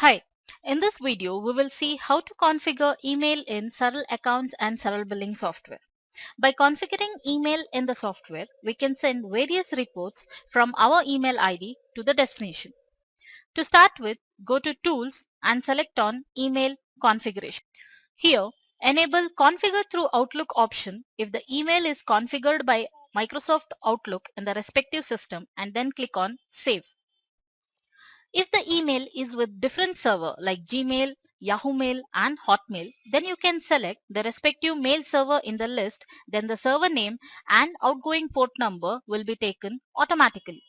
Hi, in this video we will see how to configure email in Saral Accounts and Saral Billing software. By configuring email in the software, we can send various reports from our email ID to the destination. To start with, go to Tools and select on Email Configuration. Here, enable Configure through Outlook option if the email is configured by Microsoft Outlook in the respective system, and then click on Save. If the email is with different server like Gmail, Yahoo Mail and Hotmail, then you can select the respective mail server in the list, then the server name and outgoing port number will be taken automatically.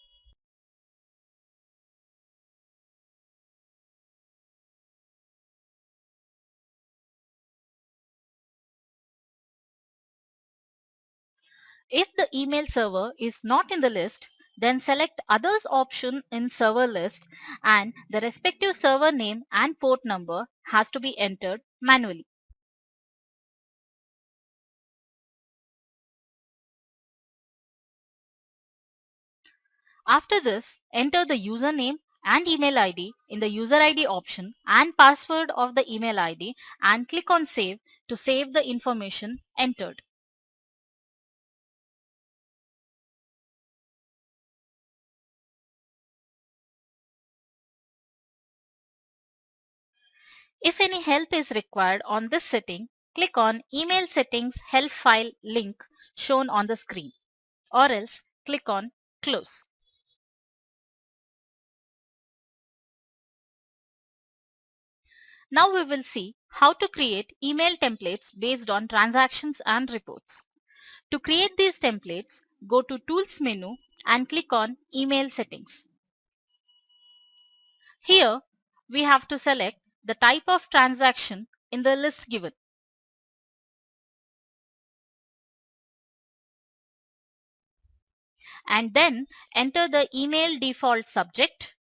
If the email server is not in the list, then select Others option in server list and the respective server name and port number has to be entered manually. After this, enter the username and email ID in the user ID option and password of the email ID and click on Save to save the information entered. If any help is required on this setting, click on Email Settings Help File link shown on the screen, or else click on Close. Now we will see how to create email templates based on transactions and reports. To create these templates, go to Tools menu and click on Email Settings. Here, we have to select the type of transaction in the list given. And then enter the email default subject,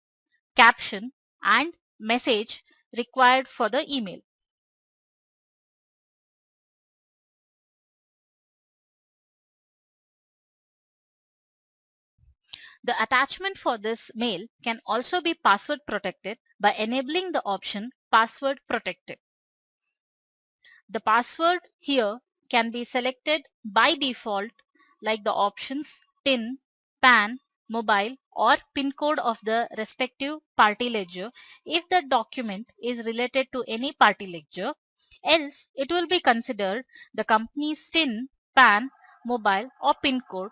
caption and message required for the email. The attachment for this mail can also be password protected by enabling the option Password Protected. The password here can be selected by default like the options PIN, PAN, mobile or PIN code of the respective party ledger if the document is related to any party ledger, else it will be considered the company's PIN, PAN, mobile or PIN code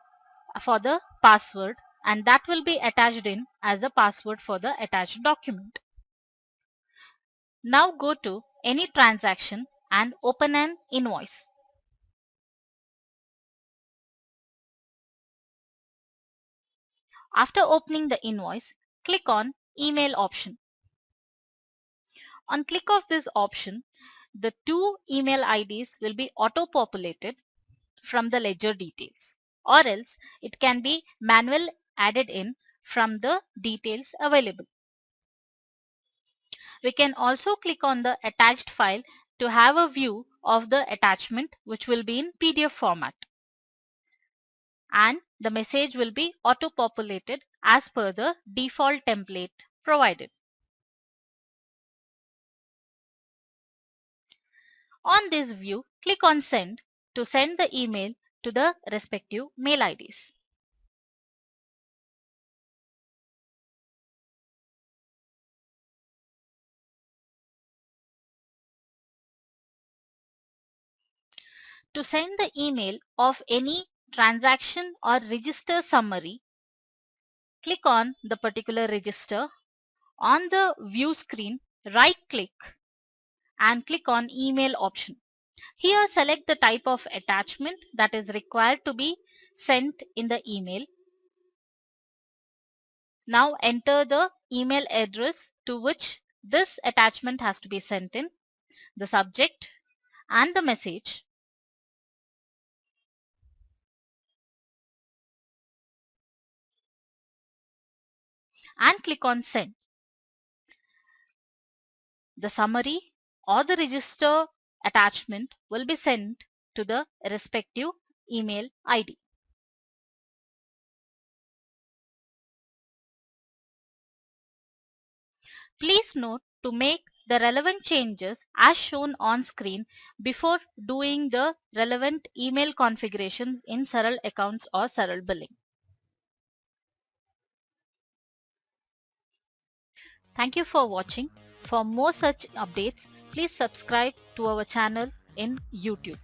for the password, and that will be attached in as a password for the attached document. Now go to any transaction and open an invoice. After opening the invoice, click on Email option. On click of this option, the two email IDs will be auto-populated from the ledger details, or else it can be manual added in from the details available. We can also click on the attached file to have a view of the attachment, which will be in PDF format. And the message will be auto-populated as per the default template provided. On this view, click on Send to send the email to the respective mail IDs. To send the email of any transaction or register summary, click on the particular register. On the view screen, right click and click on Email option. Here select the type of attachment that is required to be sent in the email. Now enter the email address to which this attachment has to be sent in, the subject and the message. And click on Send. The summary or the register attachment will be sent to the respective email ID. Please note to make the relevant changes as shown on screen before doing the relevant email configurations in Saral Accounts or Saral Billing. Thank you for watching. For more such updates, please subscribe to our channel in YouTube.